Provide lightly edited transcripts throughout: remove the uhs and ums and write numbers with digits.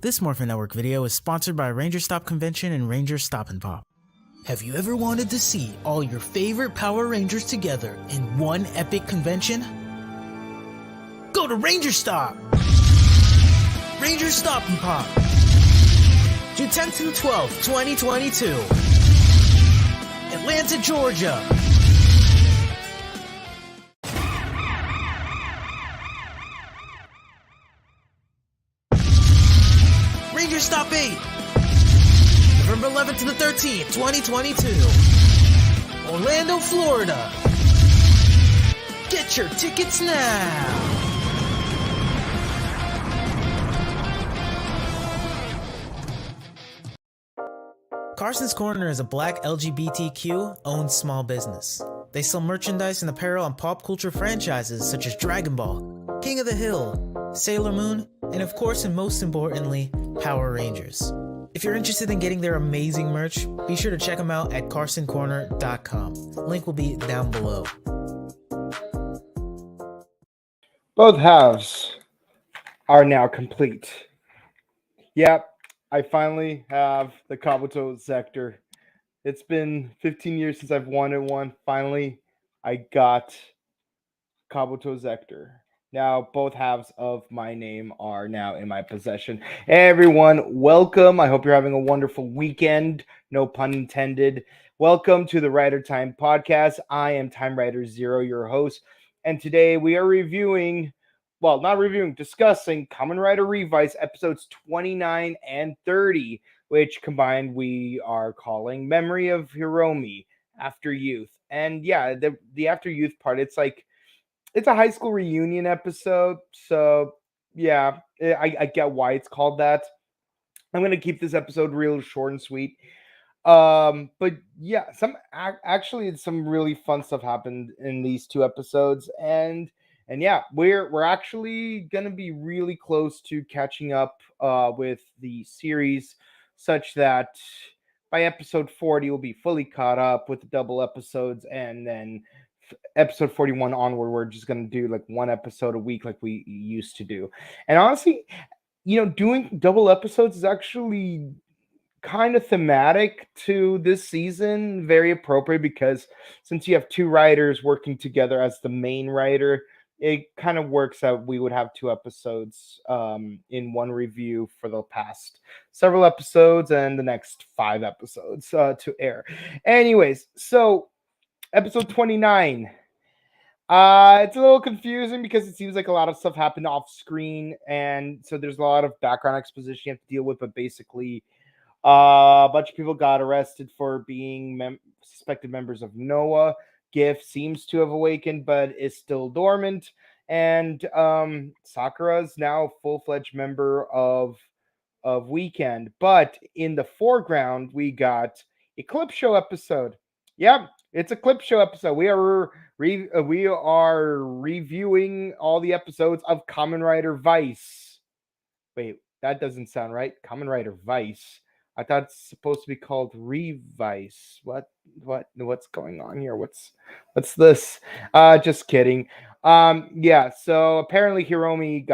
This Morphin Network video is sponsored by Ranger Stop Convention and Ranger Stop and Pop. Have you ever wanted to see all your favorite Power Rangers together in one epic convention? Go to Ranger Stop! Ranger Stop and Pop! June 10th through 12th, 2022. Atlanta, Georgia. Ranger Stop 8. November 11th to the 13th, 2022. Orlando, Florida. Get your tickets now. Carson's Corner is a black LGBTQ-owned small business. They sell merchandise and apparel on pop culture franchises such as Dragon Ball, King of the Hill, Sailor Moon, and of course and most importantly, Power Rangers. If you're interested in getting their amazing merch, be sure to check them out at carsoncorner.com. Link will be down below. Both halves are now complete. Yep, I finally have the Kabuto Sector. It's been 15 years since I've wanted one. Finally, I got Kabuto Sector. Now, both halves of my name are now in my possession. Hey, everyone, welcome. I hope you're having a wonderful weekend. No pun intended. Welcome to the Rider Time Podcast. I am TimeRider Zero, your host. And today we are discussing Kamen Rider Revice episodes 29 and 30, which combined we are calling Memory of Hiromi, After Youth. And yeah, the After Youth part, it's a high school reunion episode, so yeah, I get why it's called that. I'm gonna keep this episode real short and sweet. But yeah, some really fun stuff happened in these two episodes, and yeah, we're actually gonna be really close to catching up with the series, such that by episode 40 we'll be fully caught up with the double episodes, and then episode 41 onward we're just gonna do like one episode a week like we used to do. And honestly, doing double episodes is actually kind of thematic to this season, very appropriate, because since you have two writers working together as the main writer, it kind of works out. We would have two episodes in one review for the past several episodes and the next 5 episodes to air. Anyways, so episode 29. It's a little confusing because it seems like a lot of stuff happened off screen, and so there's a lot of background exposition you have to deal with. But basically, a bunch of people got arrested for being suspected members of Noah. GIF seems to have awakened, but is still dormant. And Sakura's now a full-fledged member of Weekend. But in the foreground, we got a clip show episode. Yep, it's a clip show episode. We are reviewing all the episodes of Kamen Rider Vice. Wait, that doesn't sound right. Kamen Rider Vice. I thought it's supposed to be called Revice. What's going on here? What's this? Just kidding. Yeah, so apparently Hiromi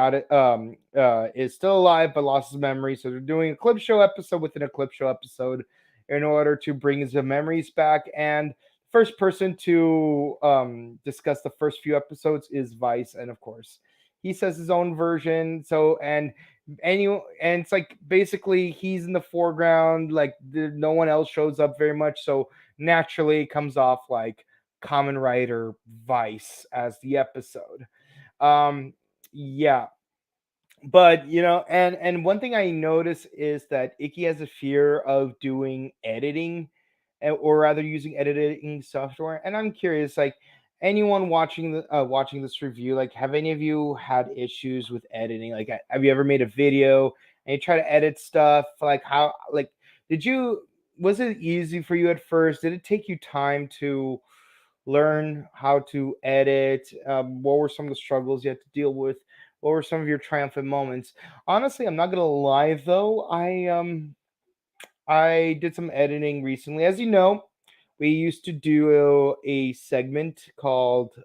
is still alive but lost his memory. So they're doing a clip show episode within a clip show episode in order to bring his memories back. And first person to discuss the first few episodes is Vice, and of course he says his own version. So and it's like basically he's in the foreground, like no one else shows up very much, so naturally it comes off like Kamen Rider Vice as the episode. Yeah, but and one thing I notice is that Ikki has a fear of doing editing, or rather using editing software. And I'm curious, like, anyone watching this review, like, have any of you had issues with editing? Like, have you ever made a video and you try to edit stuff? Like, was it easy for you at first? Did it take you time to learn how to edit? What were some of the struggles you had to deal with? What were some of your triumphant moments? Honestly, I'm not gonna lie though, I did some editing recently. As you know, we used to do a segment called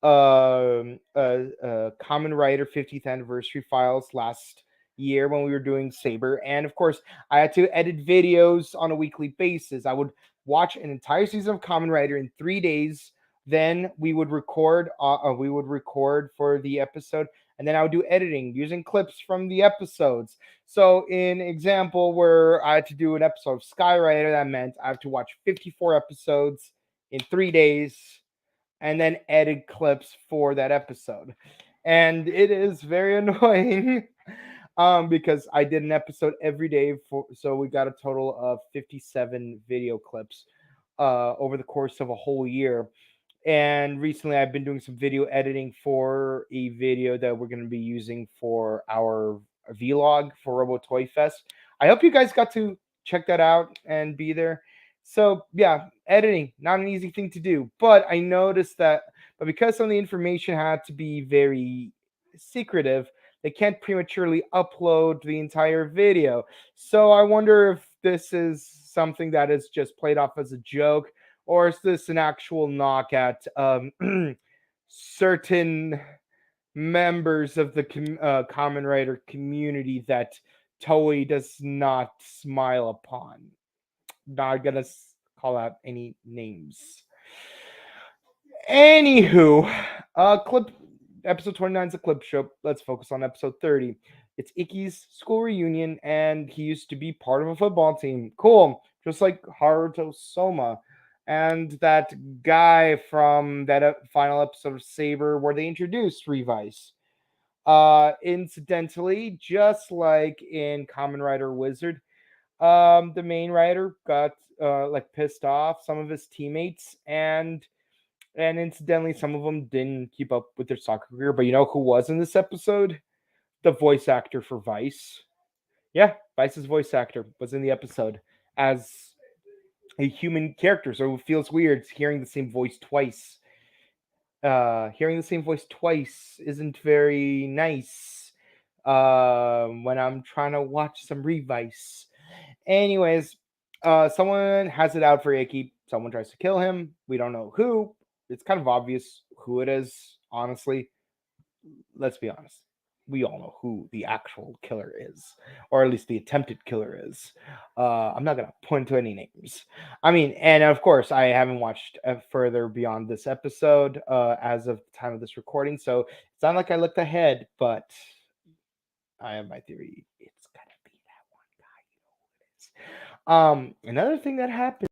Kamen Rider 50th Anniversary Files last year when we were doing Saber. And of course, I had to edit videos on a weekly basis. I would watch an entire season of Kamen Rider in 3 days. Then we would record. We would record for the episode, and then I would do editing using clips from the episodes. So, in example, where I had to do an episode of Skyrider, that meant I have to watch 54 episodes in 3 days and then edit clips for that episode. And it is very annoying because I did an episode every day so we got a total of 57 video clips over the course of a whole year. And recently I've been doing some video editing for a video that we're going to be using for our vlog for Robo Toy Fest. I hope you guys got to check that out and be there. So yeah, editing, not an easy thing to do, but I noticed that, but because some of the information had to be very secretive, they can't prematurely upload the entire video. So I wonder if this is something that is just played off as a joke, or is this an actual knock at certain members of the Kamen Rider community that Toei does not smile upon? Not gonna call out any names. Anywho, clip episode 29 is a clip show. Let's focus on episode 30. It's Ikki's school reunion, and he used to be part of a football team. Cool, just like Haruto Soma and that guy from that final episode of Saber where they introduced Revice. Incidentally, just like in Kamen Rider Wizard, the main writer got like pissed off some of his teammates, and incidentally some of them didn't keep up with their soccer career. But you know who was in this episode? The voice actor for Vice. Yeah, Vice's voice actor was in the episode as a human character, so it feels weird hearing the same voice twice. Hearing the same voice twice isn't very nice when I'm trying to watch some Revice. Anyways, someone has it out for Ikki. Someone tries to kill him. We don't know who. It's kind of obvious who it is, honestly. Let's be honest. We all know who the actual killer is, or at least the attempted killer is. I'm not gonna point to any names. I mean, and of course, I haven't watched further beyond this episode as of the time of this recording, so it's not like I looked ahead, but I have my theory. It's gonna be that one guy. You know who it is. Another thing that happened.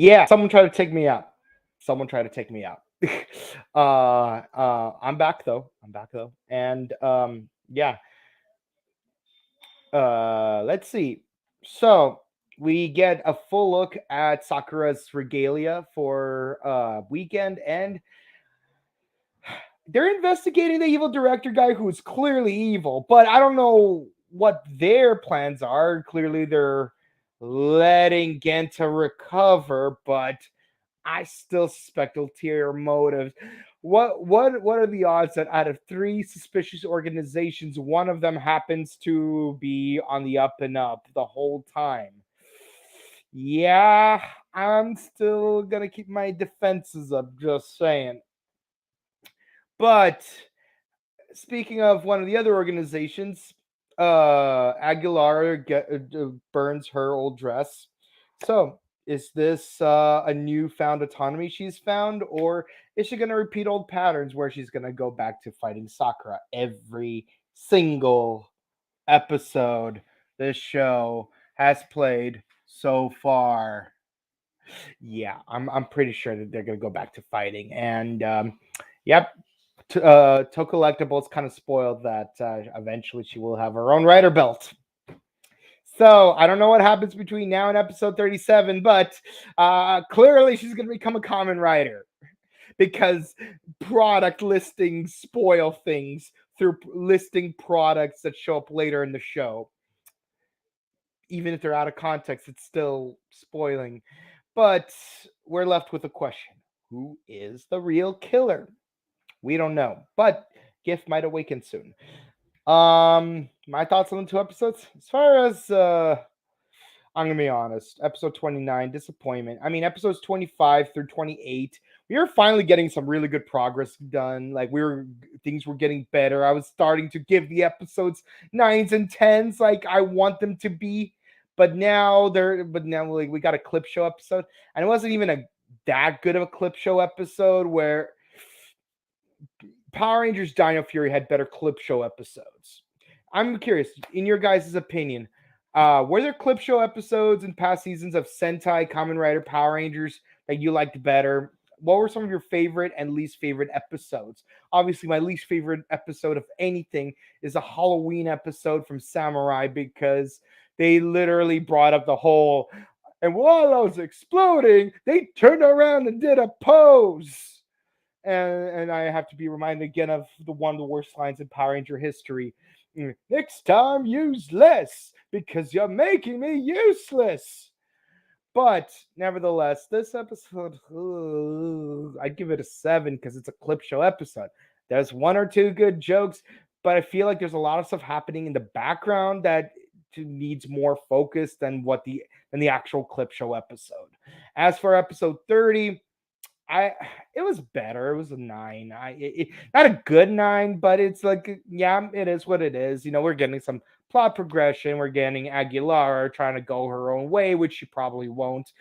Yeah, someone tried to take me out. Someone tried to take me out. I'm back though. And yeah. Let's see. So we get a full look at Sakura's regalia for weekend, and they're investigating the evil director guy who's clearly evil, but I don't know what their plans are. Clearly, they're letting Genta recover, but I still suspect ulterior motives. What are the odds that out of three suspicious organizations, one of them happens to be on the up and up the whole time? Yeah, I'm still gonna keep my defenses up, just saying. But speaking of one of the other organizations, Aguilar burns her old dress. So, is this a newfound autonomy she's found, or is she going to repeat old patterns where she's going to go back to fighting Sakura every single episode this show has played so far? Yeah, I'm pretty sure that they're going to go back to fighting, and yep, Collectibles kind of spoiled that eventually she will have her own rider belt. So I don't know what happens between now and episode 37, but clearly she's going to become a Kamen Rider because product listings spoil things through listing products that show up later in the show. Even if they're out of context, it's still spoiling. But we're left with a question. Who is the real killer? We don't know, but Gift might awaken soon. My thoughts on the two episodes. As far as I'm gonna be honest. Episode 29, disappointment. I mean, episodes 25 through 28, we were finally getting some really good progress done. Like things were getting better. I was starting to give the episodes 9s and 10s like I want them to be. But now like we got a clip show episode, and it wasn't even that good of a clip show episode where Power Rangers Dino Fury had better clip show episodes. I'm curious, in your guys' opinion, were there clip show episodes in past seasons of Sentai, Kamen Rider, Power Rangers that you liked better? What were some of your favorite and least favorite episodes? Obviously, my least favorite episode of anything is a Halloween episode from Samurai because they literally brought up the whole, and while I was exploding, they turned around and did a pose. And I have to be reminded again of one of the worst lines in Power Ranger history. Next time, use less because you're making me useless. But nevertheless, this episode, I'd give it a 7 because it's a clip show episode. There's 1 or 2 good jokes, but I feel like there's a lot of stuff happening in the background that needs more focus than the actual clip show episode. As for episode 30, it was better. It was a 9. Not a good 9, but it's like, yeah, it is what it is. We're getting some plot progression. We're getting Aguilar trying to go her own way, which she probably won't.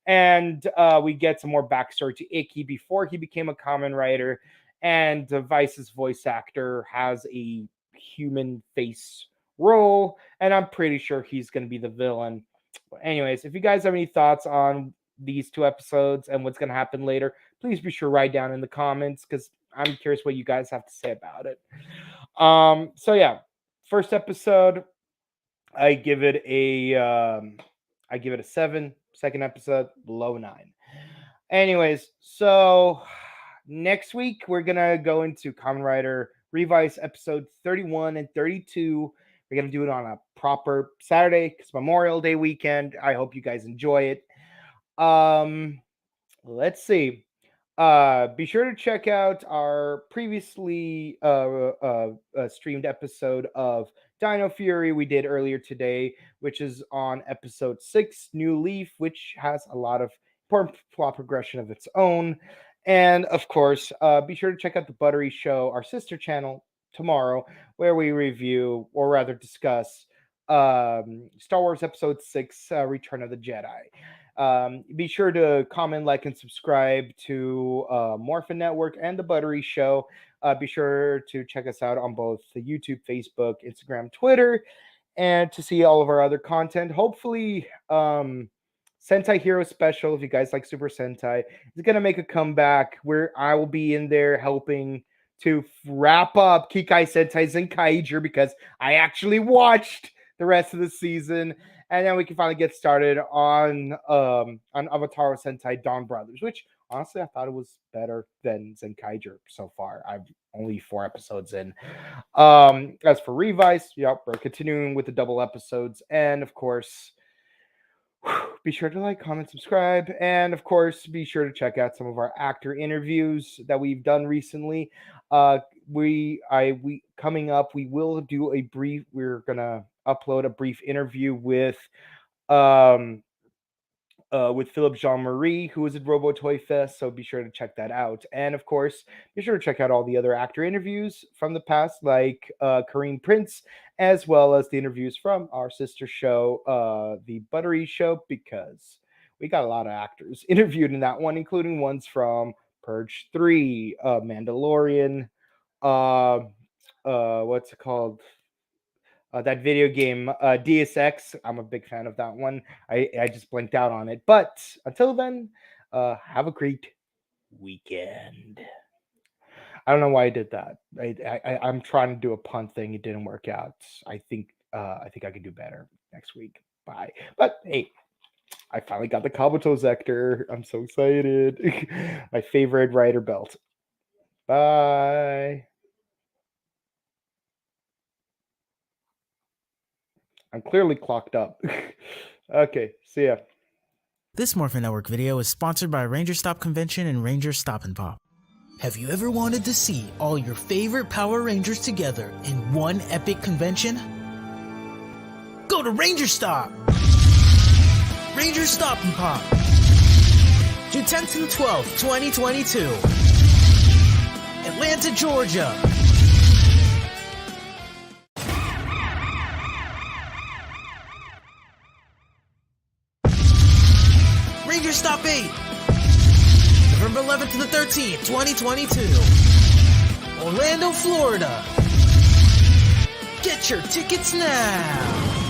And we get some more backstory to Icky before he became a Kamen Rider. And Vice's voice actor has a human face role, and I'm pretty sure he's going to be the villain. But anyways, if you guys have any thoughts on these 2 episodes and what's going to happen later, please be sure to write down in the comments because I'm curious what you guys have to say about it. So yeah, first episode, I give it a 7. Second episode, below 9. Anyways, so next week we're gonna go into Kamen Rider Revice episode 31 and 32. We're gonna do it on a proper Saturday because Memorial Day weekend. I hope you guys enjoy it. Let's see. Be sure to check out our previously streamed episode of Dino Fury we did earlier today, which is on episode 6, New Leaf, which has a lot of important plot progression of its own. And of course, be sure to check out the Buttery Show, our sister channel, tomorrow, where we review, or rather discuss, Star Wars Episode 6, Return of the Jedi. Be sure to comment, like, and subscribe to Morphin Network and the Buttery Show. Be sure to check us out on both the YouTube, Facebook, Instagram, Twitter, and to see all of our other content. Hopefully, Sentai Hero Special, if you guys like Super Sentai, is going to make a comeback where I will be in there helping to wrap up Kikai Sentai Zenkaiger because I actually watched the rest of the season. And then we can finally get started on Avatar Sentai Dawn Brothers, which honestly I thought it was better than Zenkaiger so far. I'm only 4 episodes in. As for Revice, yep, we're continuing with the double episodes. And of course, be sure to like, comment, subscribe, and of course, be sure to check out some of our actor interviews that we've done recently. Coming up, we will do a brief. We're gonna upload a brief interview with Philip Jean-Marie, who was at Robo Toy Fest, so be sure to check that out. And of course, be sure to check out all the other actor interviews from the past, like Kareem Prince, as well as the interviews from our sister show, the Buttery Show, because we got a lot of actors interviewed in that one, including ones from Purge 3, Mandalorian, what's it called? That video game, Deus Ex. I'm a big fan of that one. I just blinked out on it. But until then, have a great weekend. I don't know why I did that. I'm trying to do a pun thing. It didn't work out. I think I could do better next week. Bye. But hey, I finally got the Kabuto Zector. I'm so excited. My favorite rider belt. Bye. I'm clearly clocked up. Okay, see ya. This Morphin Network video is sponsored by Ranger Stop Convention and Ranger Stop and Pop. Have you ever wanted to see all your favorite Power Rangers together in one epic convention? Go to Ranger Stop! Ranger Stop and Pop, June 10th and 12th, 2022, Atlanta, Georgia. Ranger Stop 8, November 11th to the 13th, 2022, Orlando, Florida. Get your tickets now.